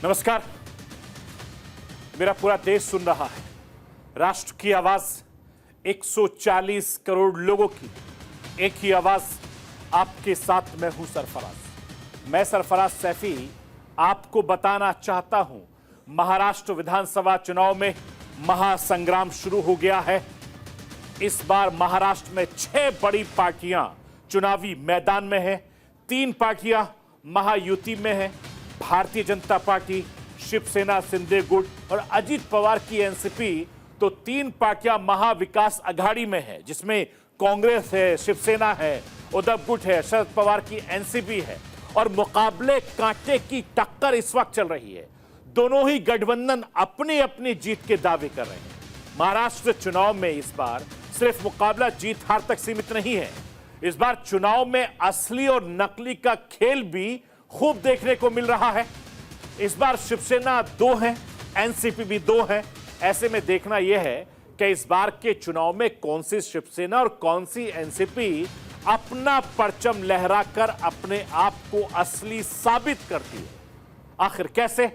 नमस्कार। मेरा पूरा देश सुन रहा है। राष्ट्र की आवाज 140 करोड़ लोगों की एक ही आवाज। आपके साथ मैं हूं सरफराज। मैं सरफराज सैफी आपको बताना चाहता हूं, महाराष्ट्र विधानसभा चुनाव में महासंग्राम शुरू हो गया है। इस बार महाराष्ट्र में 6 बड़ी पार्टियां चुनावी मैदान में हैं। 3 पार्टियां महायुति में हैं, भारतीय जनता पार्टी, शिवसेना, शिंदे गुट और अजीत पवार की एनसीपी। तो 3 पार्टियां महाविकास आघाड़ी में है, जिसमें कांग्रेस है, शिवसेना है, उद्धव गुट है, शरद पवार की एनसीपी है। और मुकाबले कांटे की टक्कर इस वक्त चल रही है। दोनों ही गठबंधन अपनी अपनी जीत के दावे कर रहे हैं। महाराष्ट्र चुनाव में इस बार सिर्फ मुकाबला जीत हार तक सीमित नहीं है। इस बार चुनाव में असली और नकली का खेल भी खूब देखने को मिल रहा है। इस बार शिवसेना 2 है, एनसीपी भी 2 है। ऐसे में देखना यह है कि इस बार के चुनाव में कौन सी शिवसेना और कौन सी एनसीपी अपना परचम लहराकर अपने आप को असली साबित करती है। आखिर कैसे,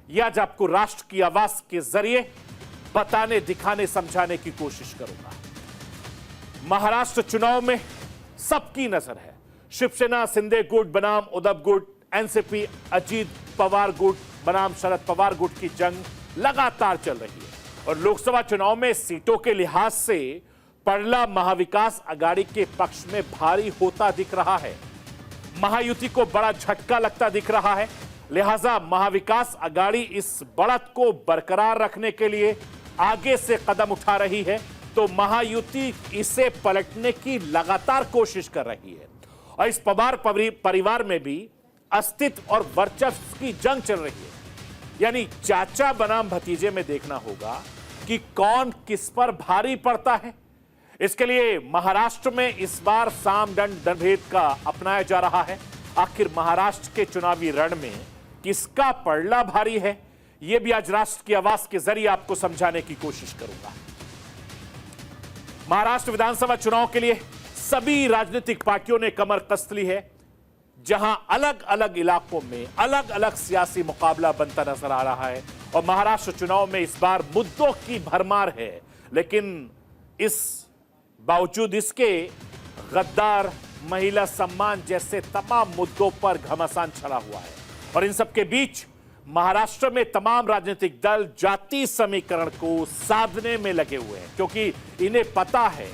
यह आज आपको राष्ट्र की आवाज के जरिए बताने, दिखाने, समझाने की कोशिश करूंगा। महाराष्ट्र चुनाव में सबकी नजर है। शिवसेना शिंदे गुट बनाम उद्धव गुट, एनसीपी अजीत पवार गुट बनाम शरद पवार गुट की जंग लगातार चल रही है। और लोकसभा चुनाव में सीटों के लिहाज से पड़ला महाविकास आघाड़ी के पक्ष में भारी होता दिख रहा है। महायुति को बड़ा झटका लगता दिख रहा है। लिहाजा महाविकास आघाड़ी इस बढ़त को बरकरार रखने के लिए आगे से कदम उठा रही है, तो महायुति इसे पलटने की लगातार कोशिश कर रही है। और इस पवार परिवार में भी अस्तित्व और वर्चस्व की जंग चल रही है। यानी चाचा बनाम भतीजे में देखना होगा कि कौन किस पर भारी पड़ता है। इसके लिए महाराष्ट्र में इस बार साम दंड भेद का अपनाया जा रहा है। आखिर महाराष्ट्र के चुनावी रण में किसका पड़ला भारी है, यह भी आज राष्ट्र की आवाज के जरिए आपको समझाने की कोशिश करूंगा। महाराष्ट्र विधानसभा चुनाव के लिए सभी राजनीतिक पार्टियों ने कमर कस ली है। जहां अलग अलग इलाकों में अलग अलग सियासी मुकाबला बनता नजर आ रहा है। और महाराष्ट्र चुनाव में इस बार मुद्दों की भरमार है, लेकिन इस बावजूद इसके गद्दार, महिला सम्मान जैसे तमाम मुद्दों पर घमासान छड़ा हुआ है। और इन सबके बीच महाराष्ट्र में तमाम राजनीतिक दल जाति समीकरण को साधने में लगे हुए हैं, क्योंकि इन्हें पता है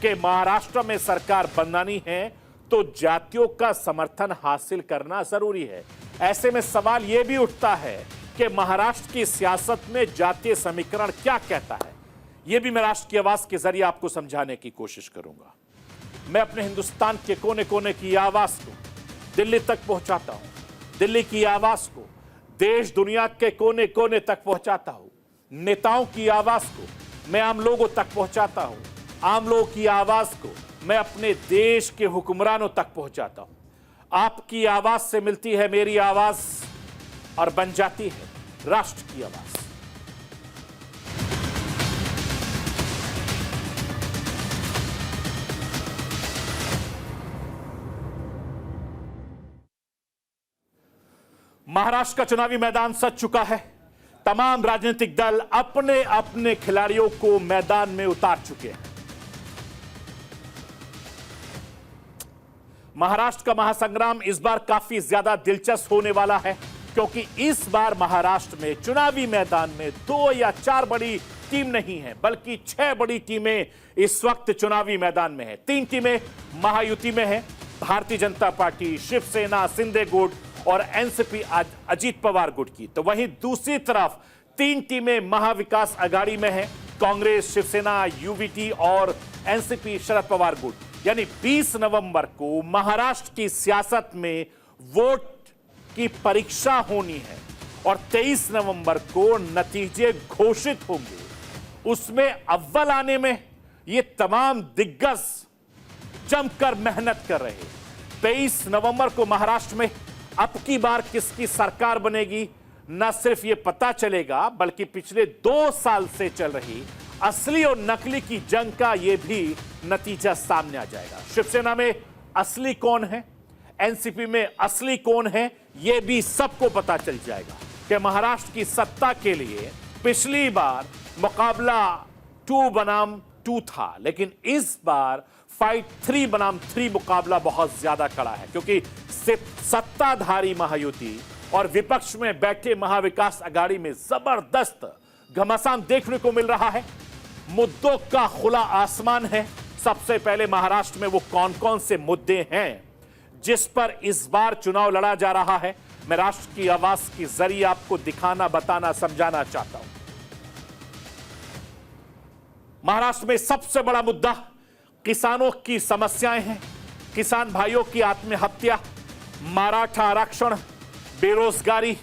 कि महाराष्ट्र में सरकार बनानी है तो जातियों का समर्थन हासिल करना जरूरी है। ऐसे में सवाल यह भी उठता है कि महाराष्ट्र की सियासत में जातीय समीकरण क्या कहता है। यह भी मैं राष्ट्र की आवाज के जरिए आपको समझाने की कोशिश करूंगा। मैं अपने हिंदुस्तान के कोने कोने की आवाज को दिल्ली तक पहुंचाता हूं। दिल्ली की आवाज को देश दुनिया के कोने कोने तक पहुंचाता हूं। नेताओं की आवाज को मैं आम लोगों तक पहुंचाता हूं। आम लोगों की आवाज को मैं अपने देश के हुक्मरानों तक पहुंचाता हूं। आपकी आवाज से मिलती है मेरी आवाज और बन जाती है राष्ट्र की आवाज। महाराष्ट्र का चुनावी मैदान सज चुका है। तमाम राजनीतिक दल अपने अपने खिलाड़ियों को मैदान में उतार चुके हैं। महाराष्ट्र का महासंग्राम इस बार काफी ज्यादा दिलचस्प होने वाला है, क्योंकि इस बार महाराष्ट्र में चुनावी मैदान में 2 या 4 बड़ी टीम नहीं है, बल्कि 6 बड़ी टीमें इस वक्त चुनावी मैदान में है। 3 टीमें महायुति में है, भारतीय जनता पार्टी, शिवसेना, शिंदे गुट और एनसीपी अजीत पवार गुट की। तो वहीं दूसरी तरफ 3 टीमें महाविकास आघाड़ी में है, कांग्रेस, शिवसेना, यूवीटी और एनसीपी शरद पवार गुट। यानी 20 नवंबर को महाराष्ट्र की सियासत में वोट की परीक्षा होनी है और 23 नवंबर को नतीजे घोषित होंगे। उसमें अव्वल आने में ये तमाम दिग्गज जमकर मेहनत कर रहे हैं। 23 नवंबर को महाराष्ट्र में अब की बार किसकी सरकार बनेगी, न सिर्फ ये पता चलेगा, बल्कि पिछले 2 साल से चल रही असली और नकली की जंग का यह भी नतीजा सामने आ जाएगा। शिवसेना में असली कौन है, एनसीपी में असली कौन है, यह भी सबको पता चल जाएगा। कि महाराष्ट्र की सत्ता के लिए पिछली बार मुकाबला 2 बनाम 2 था, लेकिन इस बार फाइट 3 बनाम 3 मुकाबला बहुत ज्यादा कड़ा है, क्योंकि सिर्फ सत्ताधारी महायुति और विपक्ष में बैठे महाविकास आघाड़ी में जबरदस्त घमासान देखने को मिल रहा है। मुद्दों का खुला आसमान है। सबसे पहले महाराष्ट्र में वो कौन कौन से मुद्दे हैं जिस पर इस बार चुनाव लड़ा जा रहा है, मैं राष्ट्र की आवाज के जरिए आपको दिखाना, बताना, समझाना चाहता हूं। महाराष्ट्र में सबसे बड़ा मुद्दा किसानों की समस्याएं हैं। किसान भाइयों की आत्महत्या, मराठा आरक्षण, बेरोजगारी,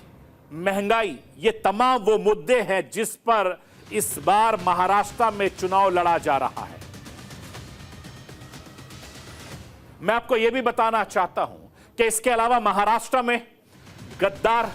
महंगाई, ये तमाम वो मुद्दे हैं जिस पर इस बार महाराष्ट्र में चुनाव लड़ा जा रहा है। मैं आपको यह भी बताना चाहता हूं कि इसके अलावा महाराष्ट्र में गद्दार,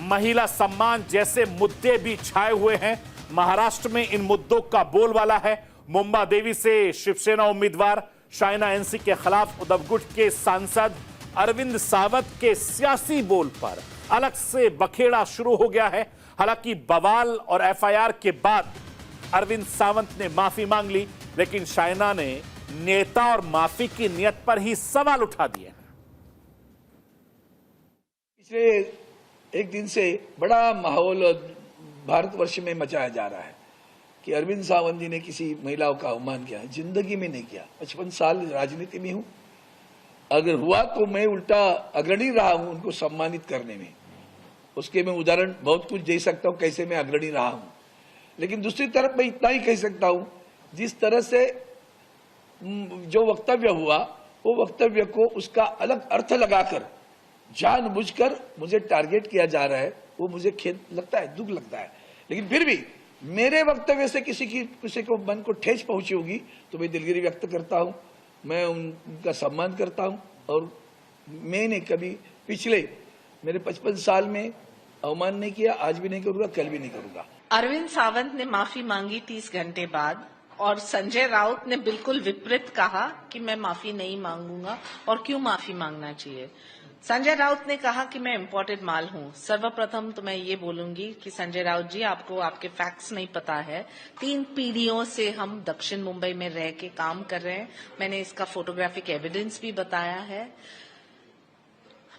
महिला सम्मान जैसे मुद्दे भी छाए हुए हैं। महाराष्ट्र में इन मुद्दों का बोलबाला है। मुंबा देवी से शिवसेना उम्मीदवार शाइना एनसी के खिलाफ उद्धव गुट के सांसद अरविंद सावंत के सियासी बोल पर अलग से बखेड़ा शुरू हो गया है। हालांकि बवाल और एफआईआर के बाद अरविंद सावंत ने माफी मांग ली, लेकिन शाइना ने नेता और माफी की नियत पर ही सवाल उठा दिए। पिछले एक दिन से बड़ा माहौल भारतवर्ष में मचाया जा रहा है कि अरविंद सावंत जी ने किसी महिलाओं का अवमान किया। जिंदगी में नहीं किया। 55 साल राजनीति में हूं, अगर हुआ तो मैं उल्टा अग्रणी रहा हूं उनको सम्मानित करने में। उसके मैं उदाहरण बहुत कुछ दे सकता हूं कैसे मैं अग्रणी रहा हूं। लेकिन दूसरी तरफ मैं इतना ही कह सकता हूं, जिस तरह से जो वक्तव्य हुआ वो वक्तव्य को उसका अलग अर्थ लगाकर जानबूझकर मुझे टारगेट किया जा रहा है, वो मुझे खेद लगता है, दुख लगता है। लेकिन फिर भी मेरे वक्तव्य से किसी को मन को ठेस पहुंची होगी तो मैं दिलगिरी व्यक्त करता हूं, मैं उनका सम्मान करता हूं। और मैंने कभी पिछले मेरे 55 साल में अवमान नहीं किया, आज भी नहीं करूंगा, कल भी नहीं करूंगा। अरविंद सावंत ने माफी मांगी 30 घंटे बाद, और संजय राउत ने बिल्कुल विपरीत कहा कि मैं माफी नहीं मांगूंगा और क्यों माफी मांगना चाहिए। संजय राउत ने कहा कि मैं इम्पोर्टेड माल हूं। सर्वप्रथम तो मैं ये बोलूंगी कि संजय राउत जी, आपको आपके फैक्ट्स नहीं पता है। 3 पीढ़ियों से हम दक्षिण मुंबई में रह के काम कर रहे हैं। मैंने इसका फोटोग्राफिक एविडेंस भी बताया है।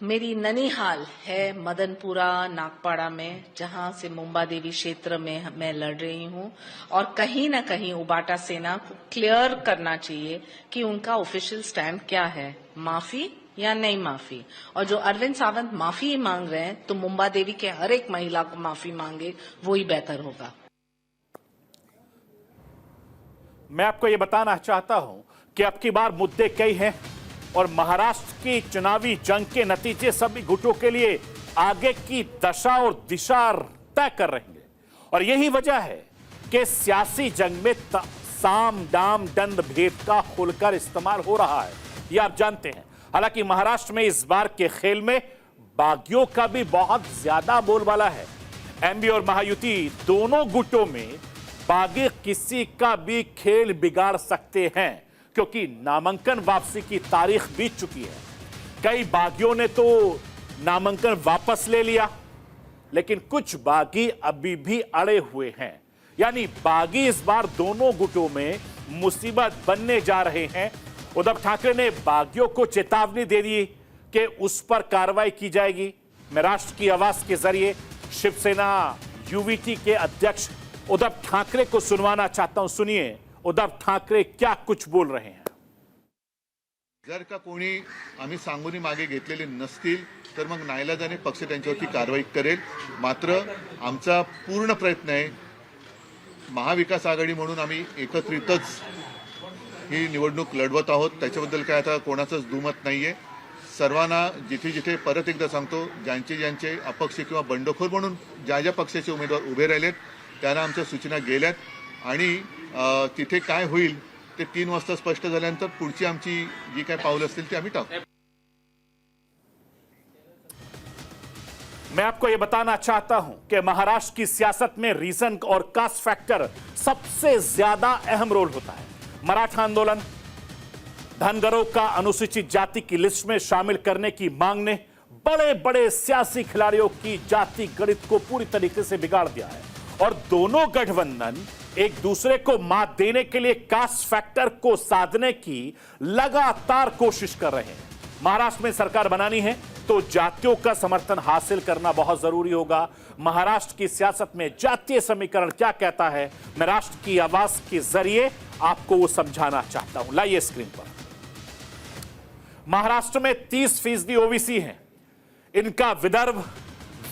मेरी ननिहाल है मदनपुरा नागपाड़ा में, जहां से मुंबा देवी क्षेत्र में मैं लड़ रही हूं। और कहीं ना कहीं उबाटा सेना को क्लियर करना चाहिए कि उनका ऑफिशियल स्टैंड क्या है, माफी या नहीं माफी। और जो अरविंद सावंत माफी मांग रहे हैं तो मुंबा देवी के हर एक महिला को माफी मांगे, वो ही बेहतर होगा। मैं आपको यह बताना चाहता हूं कि अब की बार मुद्दे कई हैं और महाराष्ट्र की चुनावी जंग के नतीजे सभी गुटों के लिए आगे की दशा और दिशा तय कर रहेंगे। और यही वजह है कि सियासी जंग में साम दाम दंड भेद का खुलकर इस्तेमाल हो रहा है, ये आप जानते हैं। हालांकि महाराष्ट्र में इस बार के खेल में बागियों का भी बहुत ज्यादा बोलबाला है। एमबी और महायुति दोनों गुटों में बागी किसी का भी खेल बिगाड़ सकते हैं, क्योंकि नामांकन वापसी की तारीख बीत चुकी है। कई बागियों ने तो नामांकन वापस ले लिया, लेकिन कुछ बागी अभी भी अड़े हुए हैं। यानी बागी इस बार दोनों गुटों में मुसीबत बनने जा रहे हैं। उद्धव ठाकरे ने बागियों को चेतावनी दे दी कि उस पर कार्रवाई की जाएगी। मैं राष्ट्र की आवाज के जरिए शिवसेना यूवीटी के अध्यक्ष उद्धव ठाकरे को सुनवाना चाहता हूं। सुनिए उद्धव ठाकरे क्या कुछ बोल रहे हैं। जर का कोणी आम्ही सांगून मागे घेतलेले नसतील तर मग नाईलाजाने पक्ष त्यांच्यावरती कारवाई करेल। मात्र आमचा पूर्ण प्रयत्न आहे, महाविकास आघाडी म्हणून आम्ही एकत्रितच ही निवडणूक लढवत आहोत। त्याच्याबद्दल काय आता कोणाचंच दुमत नाहीये। सर्वांना जिथे जिथे परत एकदा सांगतो, ज्यांचे अपक्ष किंवा बंडखोर म्हणून ज्या पक्षाचे उमेदवार उभे राहिलेत त्यांना आमच्या सूचना गेल्यात आणि तिथे काय होईल ते 3 वाजता स्पष्ट झाल्यानंतर पुढची आमची जी काय पाऊल असतील ते आम्ही टाकू। मैं आपको यह बताना चाहता हूं कि महाराष्ट्र की सियासत में रीजन और कास्ट फैक्टर सबसे ज्यादा अहम रोल होता है। मराठा आंदोलन, धनगरों का अनुसूचित जाति की लिस्ट में शामिल करने की मांग ने बड़े बड़े सियासी खिलाड़ियों की जाति गणित को पूरी तरीके से बिगाड़ दिया है और दोनों गठबंधन एक दूसरे को मात देने के लिए कास्ट फैक्टर को साधने की लगातार कोशिश कर रहे हैं। महाराष्ट्र में सरकार बनानी है तो जातियों का समर्थन हासिल करना बहुत जरूरी होगा। महाराष्ट्र की सियासत में जातीय समीकरण क्या कहता है, मैं राष्ट्र की आवाज के जरिए आपको वो समझाना चाहता हूं। लाइए स्क्रीन पर। महाराष्ट्र में 30% ओबीसी हैं। इनका विदर्भ,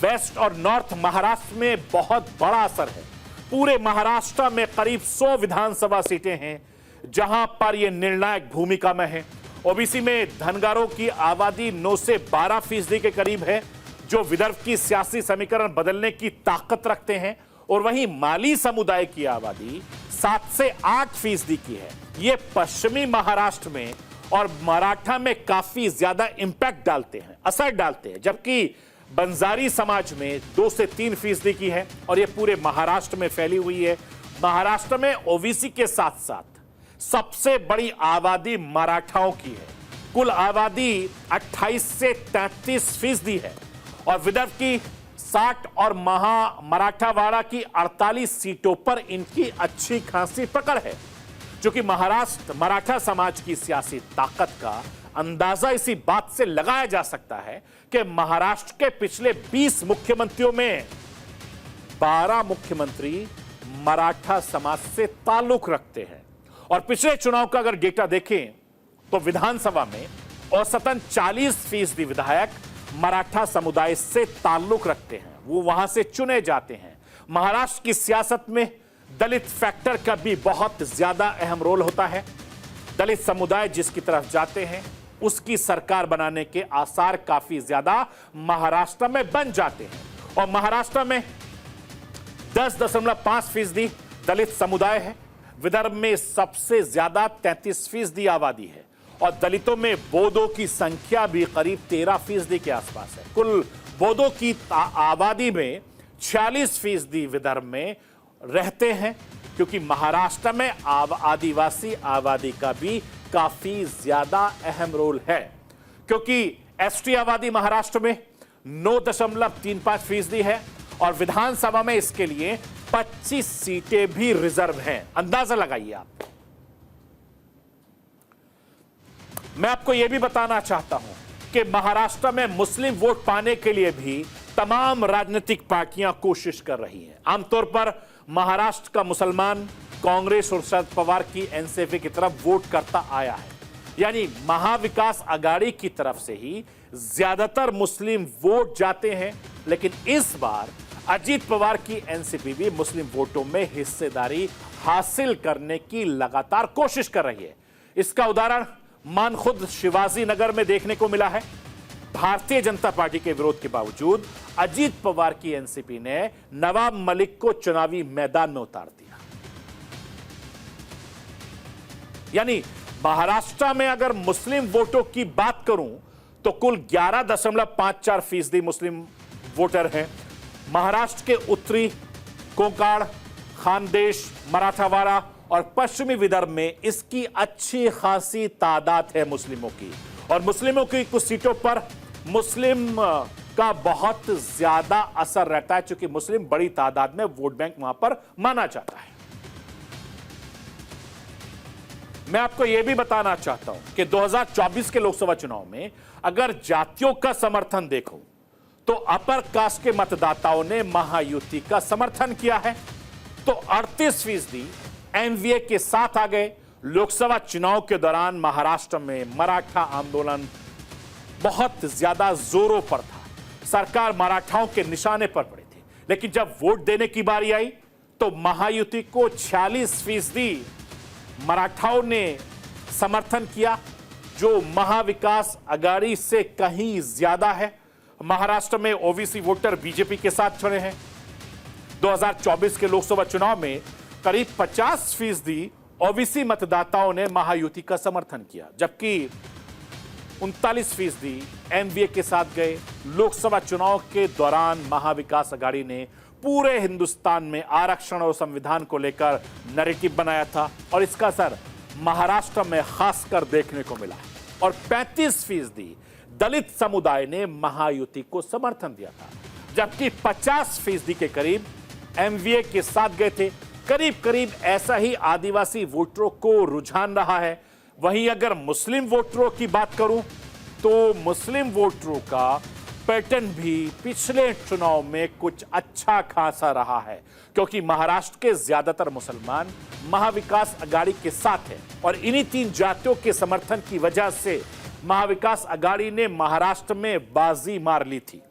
वेस्ट और नॉर्थ महाराष्ट्र में बहुत बड़ा असर है। पूरे महाराष्ट्र में करीब 100 विधानसभा सीटें हैं जहां पर यह निर्णायक भूमिका में है। ओबीसी में धनगारों की आबादी 9 से 12% के करीब है, जो विदर्भ की सियासी समीकरण बदलने की ताकत रखते हैं। और वहीं माली समुदाय की आबादी 7 से 8% की है। ये पश्चिमी महाराष्ट्र में और मराठा में काफी ज्यादा इंपैक्ट डालते हैं, असर डालते हैं, जबकि बंजारी समाज में 2 से 3% की है और ये पूरे महाराष्ट्र में फैली हुई है। महाराष्ट्र में ओबीसी के साथ साथ सबसे बड़ी आबादी मराठाओं की है। कुल आबादी 28 से 33% है और विदर्भ की 60 और मराठावाड़ा की 48 सीटों पर इनकी अच्छी खासी पकड़ है। जो कि महाराष्ट्र मराठा समाज की सियासी ताकत का अंदाजा इसी बात से लगाया जा सकता है कि महाराष्ट्र के पिछले 20 मुख्यमंत्रियों में 12 मुख्यमंत्री मराठा समाज से ताल्लुक रखते हैं। और पिछले चुनाव का अगर डेटा देखें तो विधानसभा में औसतन 40% विधायक मराठा समुदाय से ताल्लुक रखते हैं, वो वहां से चुने जाते हैं। महाराष्ट्र की सियासत में दलित फैक्टर का भी बहुत ज्यादा अहम रोल होता है। दलित समुदाय जिसकी तरफ जाते हैं उसकी सरकार बनाने के आसार काफी ज्यादा महाराष्ट्र में बन जाते हैं। और महाराष्ट्र में 10.5% दलित समुदाय है। विदर्भ में सबसे ज्यादा 33% आबादी है और दलितों में बोडो की संख्या भी करीब 13% के आसपास है। कुल बोडो की आबादी में 46% विदर्भ में रहते हैं, क्योंकि महाराष्ट्र में आदिवासी आबादी का भी काफी ज्यादा अहम रोल है। क्योंकि एसटी आबादी महाराष्ट्र में 9.35% है और विधानसभा में इसके लिए 25 सीटें भी रिजर्व हैं। अंदाजा लगाइए आप। मैं आपको यह भी बताना चाहता हूं कि महाराष्ट्र में मुस्लिम वोट पाने के लिए भी तमाम राजनीतिक पार्टियां कोशिश कर रही हैं। आमतौर पर महाराष्ट्र का मुसलमान कांग्रेस और शरद पवार की एनसीपी की तरफ वोट करता आया है, यानी महाविकास आघाड़ी की तरफ से ही ज्यादातर मुस्लिम वोट जाते हैं। लेकिन इस बार अजीत पवार की एनसीपी भी मुस्लिम वोटों में हिस्सेदारी हासिल करने की लगातार कोशिश कर रही है। इसका उदाहरण मान खुद शिवाजी नगर में देखने को मिला है। भारतीय जनता पार्टी के विरोध के बावजूद अजीत पवार की एनसीपी ने नवाब मलिक को चुनावी मैदान में उतार दिया। यानी महाराष्ट्र में अगर मुस्लिम वोटों की बात करूं तो कुल 11.54% मुस्लिम वोटर हैं। महाराष्ट्र के उत्तरी कोंकण, खानदेश, मराठावाड़ा और पश्चिमी विदर्भ में इसकी अच्छी खासी तादाद है मुस्लिमों की। और मुस्लिमों की कुछ सीटों पर मुस्लिम का बहुत ज्यादा असर रहता है, क्योंकि मुस्लिम बड़ी तादाद में वोट बैंक वहां पर माना जाता है। मैं आपको यह भी बताना चाहता हूं कि 2024 के लोकसभा चुनाव में अगर जातियों का समर्थन देखो तो अपर कास्ट के मतदाताओं ने महायुति का समर्थन किया है, तो 38% एनवीए के साथ आ गए। लोकसभा चुनाव के दौरान महाराष्ट्र में मराठा आंदोलन बहुत ज्यादा जोरों पर था। सरकार मराठाओं के निशाने पर पड़ी थी, लेकिन जब वोट देने की बारी आई तो महायुति को 46% मराठाओं ने समर्थन किया, जो महाविकास आघाड़ी से कहीं ज्यादा है। महाराष्ट्र में ओबीसी वोटर बीजेपी के साथ खड़े हैं। 2024 के लोकसभा चुनाव में करीब 50% ओबीसी मतदाताओं ने महायुति का समर्थन किया, जबकि 39% एनवीए के साथ गए। लोकसभा चुनाव के दौरान महाविकास आघाड़ी ने पूरे हिंदुस्तान में आरक्षण और संविधान को लेकर नैरेटिव बनाया था और इसका असर महाराष्ट्र में खासकर देखने को मिला। और 35% दलित समुदाय ने महायुति को समर्थन दिया था, जबकि 50% के करीब एमवीए के साथ गए थे। करीब करीब ऐसा ही आदिवासी वोटरों को रुझान रहा है। वहीं अगर मुस्लिम वोटरों की बात करूं तो मुस्लिम वोटरों का पैटर्न भी पिछले चुनाव में कुछ अच्छा खासा रहा है, क्योंकि महाराष्ट्र के ज्यादातर मुसलमान महाविकास अघाड़ी के साथ हैं और इन्हीं 3 जातियों के समर्थन की वजह से महाविकास अघाड़ी ने महाराष्ट्र में बाजी मार ली थी।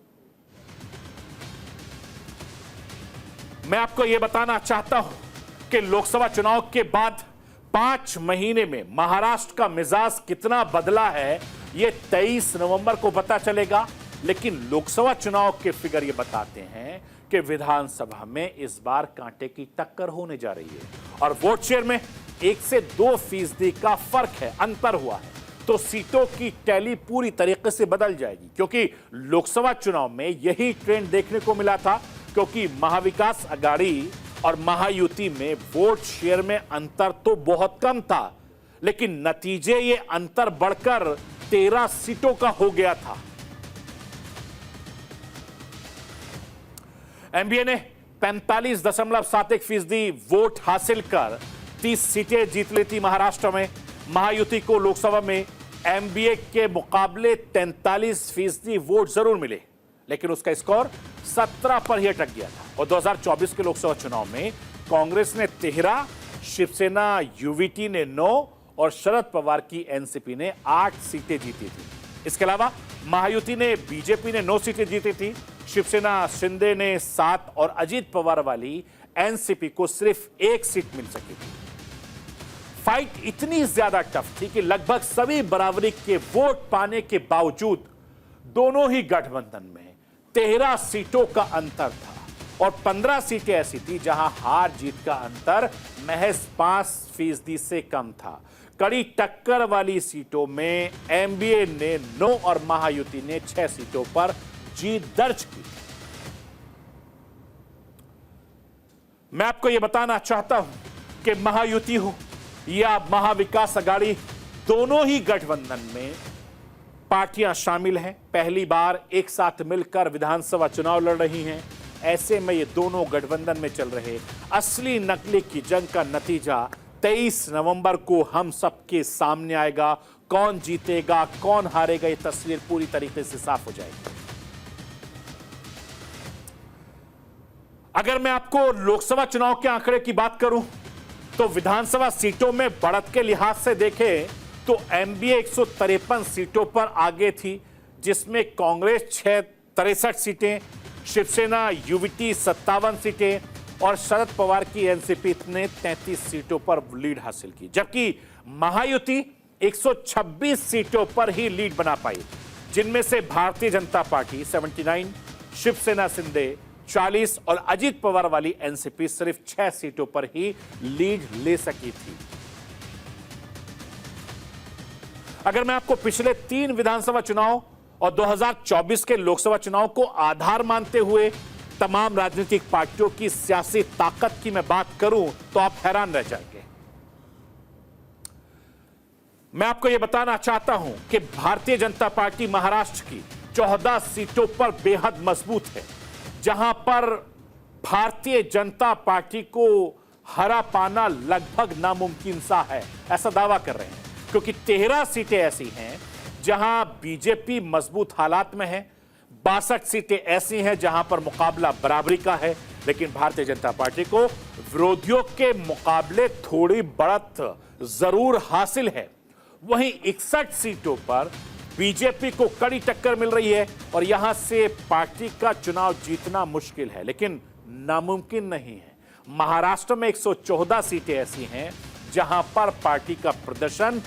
मैं आपको यह बताना चाहता हूं कि लोकसभा चुनाव के बाद 5 महीने में महाराष्ट्र का मिजाज कितना बदला है, यह 23 नवंबर को पता चलेगा। लेकिन लोकसभा चुनाव के फिगर ये बताते हैं कि विधानसभा में इस बार कांटे की टक्कर होने जा रही है और वोट शेयर में 1 से 2% का फर्क है, अंतर हुआ है। तो सीटों की टैली पूरी तरीके से बदल जाएगी, क्योंकि लोकसभा चुनाव में यही ट्रेंड देखने को मिला था, क्योंकि महाविकास अघाड़ी और महायुति में वोट शेयर में अंतर तो बहुत कम था, लेकिन नतीजे ये अंतर बढ़कर 13 सीटों का हो गया था। एमबीए ने 45.71% वोट हासिल कर 30 सीटें जीत ली थी महाराष्ट्र में। महायुति को लोकसभा में एमबीए के मुकाबले 43% वोट जरूर मिले, लेकिन उसका स्कोर 17 पर ही अटक गया था। और 2024 के लोकसभा चुनाव में कांग्रेस ने 13, शिवसेना यूवीटी ने 9 और शरद पवार की एनसीपी ने 8 सीटें जीती थी। इसके अलावा महायुति ने बीजेपी ने 9 सीटें जीती थी, शिवसेना शिंदे ने 7 और अजीत पवार वाली एनसीपी को सिर्फ 1 सीट मिल सकी थी। फाइट इतनी ज्यादा टफ थी कि लगभग सभी बराबरी के वोट पाने के बावजूद दोनों ही गठबंधन में 13 सीटों का अंतर था और 15 सीटें ऐसी थी जहां हार जीत का अंतर महज 5% से कम था। कड़ी टक्कर वाली सीटों में एमबीए ने 9 और महायुति ने 6 सीटों पर जीत दर्ज की। मैं आपको यह बताना चाहता हूं कि महायुति हो या महाविकास अघाड़ी, दोनों ही गठबंधन में पार्टियां शामिल हैं, पहली बार एक साथ मिलकर विधानसभा चुनाव लड़ रही हैं। ऐसे में ये दोनों गठबंधन में चल रहे असली नकली की जंग का नतीजा 23 नवंबर को हम सबके सामने आएगा। कौन जीतेगा कौन हारेगा, ये तस्वीर पूरी तरीके से साफ हो जाएगी। अगर मैं आपको लोकसभा चुनाव के आंकड़े की बात करूं तो विधानसभा सीटों में बढ़त के लिहाज से देखें तो एमबीए 153 सीटों पर आगे थी, जिसमें कांग्रेस 63 सीटें, शिवसेना यूवीटी 57 सीटें और शरद पवार की एनसीपी ने 33 सीटों पर लीड हासिल की, जबकि महायुति 126 सीटों पर ही लीड बना पाई, जिनमें से भारतीय जनता पार्टी 79, शिवसेना शिंदे 40 और अजीत पवार वाली एनसीपी सिर्फ 6 सीटों पर ही लीड ले सकी थी। अगर मैं आपको पिछले 3 विधानसभा चुनाव और 2024 के लोकसभा चुनाव को आधार मानते हुए तमाम राजनीतिक पार्टियों की सियासी ताकत की मैं बात करूं तो आप हैरान रह जाएंगे। मैं आपको यह बताना चाहता हूं कि भारतीय जनता पार्टी महाराष्ट्र की 14 सीटों पर बेहद मजबूत है, जहां पर भारतीय जनता पार्टी को हरा पाना लगभग नामुमकिन सा है, ऐसा दावा कर रहे हैं, क्योंकि 13 सीटें ऐसी हैं जहां बीजेपी मजबूत हालात में है, 62 सीटें ऐसी हैं जहां पर मुकाबला बराबरी का है, लेकिन भारतीय जनता पार्टी को विरोधियों के मुकाबले थोड़ी बढ़त जरूर हासिल है। वहीं 61 सीटों पर बीजेपी को कड़ी टक्कर मिल रही है और यहां से पार्टी का चुनाव जीतना मुश्किल है, लेकिन नामुमकिन नहीं है। महाराष्ट्र में 114 सीटें ऐसी हैं जहां पर पार्टी का प्रदर्शन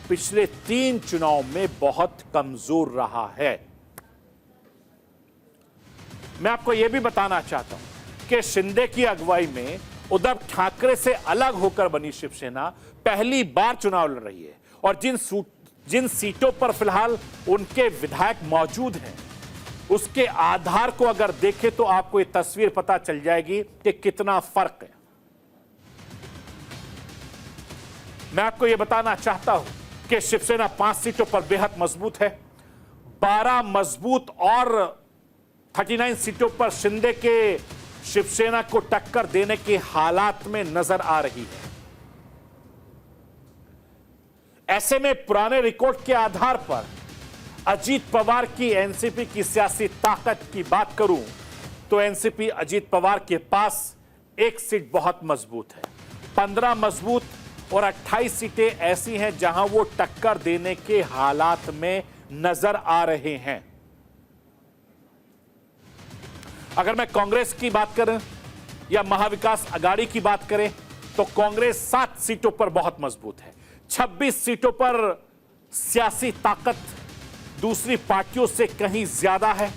पिछले 3 चुनाव में बहुत कमजोर रहा है। मैं आपको यह भी बताना चाहता हूं कि शिंदे की अगुवाई में उद्धव ठाकरे से अलग होकर बनी शिवसेना पहली बार चुनाव लड़ रही है और जिन सीटों पर फिलहाल उनके विधायक मौजूद हैं, उसके आधार को अगर देखें तो आपको यह तस्वीर पता चल जाएगी कि कितना फर्क है। मैं आपको यह बताना चाहता हूं कि शिवसेना 5 सीटों पर बेहद मजबूत है, 12 मजबूत और 39 सीटों पर शिंदे के शिवसेना को टक्कर देने के हालात में नजर आ रही है। ऐसे में पुराने रिकॉर्ड के आधार पर अजीत पवार की एनसीपी की सियासी ताकत की बात करूं तो एनसीपी अजीत पवार के पास एक सीट बहुत मजबूत है। 15 मजबूत और 28 सीटें ऐसी हैं जहां वो टक्कर देने के हालात में नजर आ रहे हैं। अगर मैं कांग्रेस की बात करें या महाविकास अघाड़ी की बात करें तो कांग्रेस 7 सीटों पर बहुत मजबूत है। 26 सीटों पर सियासी ताकत दूसरी पार्टियों से कहीं ज्यादा है।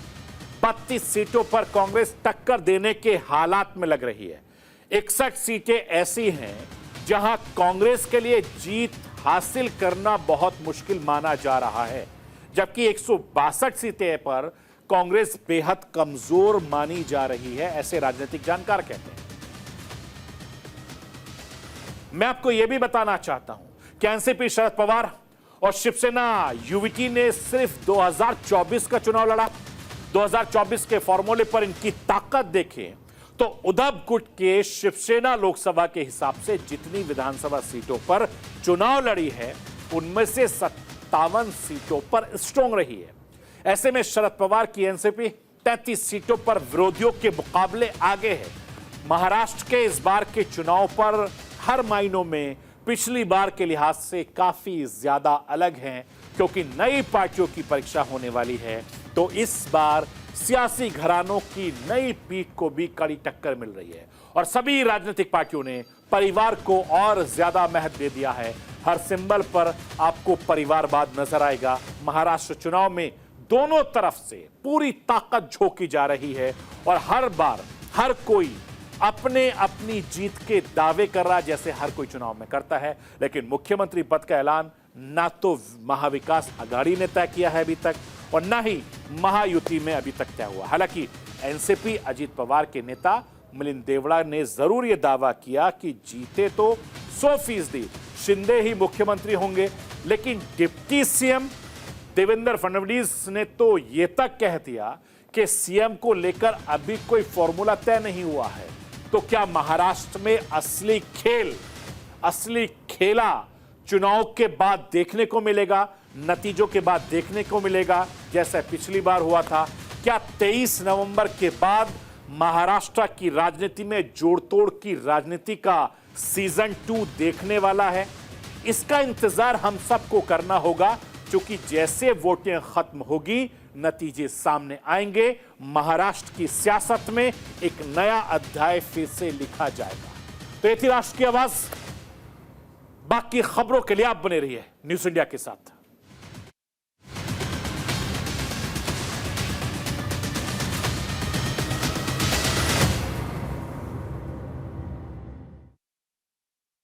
32 सीटों पर कांग्रेस टक्कर देने के हालात में लग रही है। 61 सीटें ऐसी हैं जहां कांग्रेस के लिए जीत हासिल करना बहुत मुश्किल माना जा रहा है, जबकि 162 सीटें पर कांग्रेस बेहद कमजोर मानी जा रही है, ऐसे राजनीतिक जानकार कहते हैं। मैं आपको यह भी बताना चाहता हूं कि एनसीपी शरद पवार और शिवसेना यूवीटी ने सिर्फ 2024 का चुनाव लड़ा। 2024 के फॉर्मूले पर इनकी ताकत देखें तो उद्धव गुट के शिवसेना लोकसभा के हिसाब से जितनी विधानसभा सीटों पर चुनाव लड़ी है उनमें से 57 सीटों पर स्ट्रांग रही है। ऐसे में शरद पवार की एनसीपी 33 सीटों पर विरोधियों के मुकाबले आगे है। महाराष्ट्र के इस बार के चुनाव पर हर मायनों में पिछली बार के लिहाज से काफी ज्यादा अलग हैं, क्योंकि नई पार्टियों की परीक्षा होने वाली है। तो इस बार सियासी घरानों की नई पीठ को भी कड़ी टक्कर मिल रही है और सभी राजनीतिक पार्टियों ने परिवार को और ज्यादा महत्व दे दिया है। हर सिंबल पर आपको परिवारवाद नजर आएगा। महाराष्ट्र चुनाव में दोनों तरफ से पूरी ताकत झोंकी जा रही है और हर बार हर कोई अपने अपनी जीत के दावे कर रहा है, जैसे हर कोई चुनाव में करता है। लेकिन मुख्यमंत्री पद का ऐलान ना तो महाविकास अघाड़ी ने तय किया है अभी तक और ना ही महायुति में अभी तक तय हुआ। हालांकि एनसीपी अजीत पवार के नेता मिलिंद देवड़ा ने जरूर यह दावा किया कि जीते तो 100% शिंदे ही मुख्यमंत्री होंगे, लेकिन डिप्टी सीएम देवेंद्र फडणवीस ने तो यह तक कह दिया कि सीएम को लेकर अभी कोई फॉर्मूला तय नहीं हुआ है। तो क्या महाराष्ट्र में असली खेला चुनाव के बाद देखने को मिलेगा, नतीजों के बाद देखने को मिलेगा, जैसे पिछली बार हुआ था? क्या 23 नवंबर के बाद महाराष्ट्र की राजनीति में जोड़तोड़ की राजनीति का सीजन 2 देखने वाला है? इसका इंतजार हम सबको करना होगा, क्योंकि जैसे वोटें खत्म होगी नतीजे सामने आएंगे। महाराष्ट्र की सियासत में एक नया अध्याय फिर से लिखा जाएगा। तो ये थी राष्ट्र की आवाज। बाकी खबरों के लिए आप बने रहिए न्यूज़ इंडिया के साथ।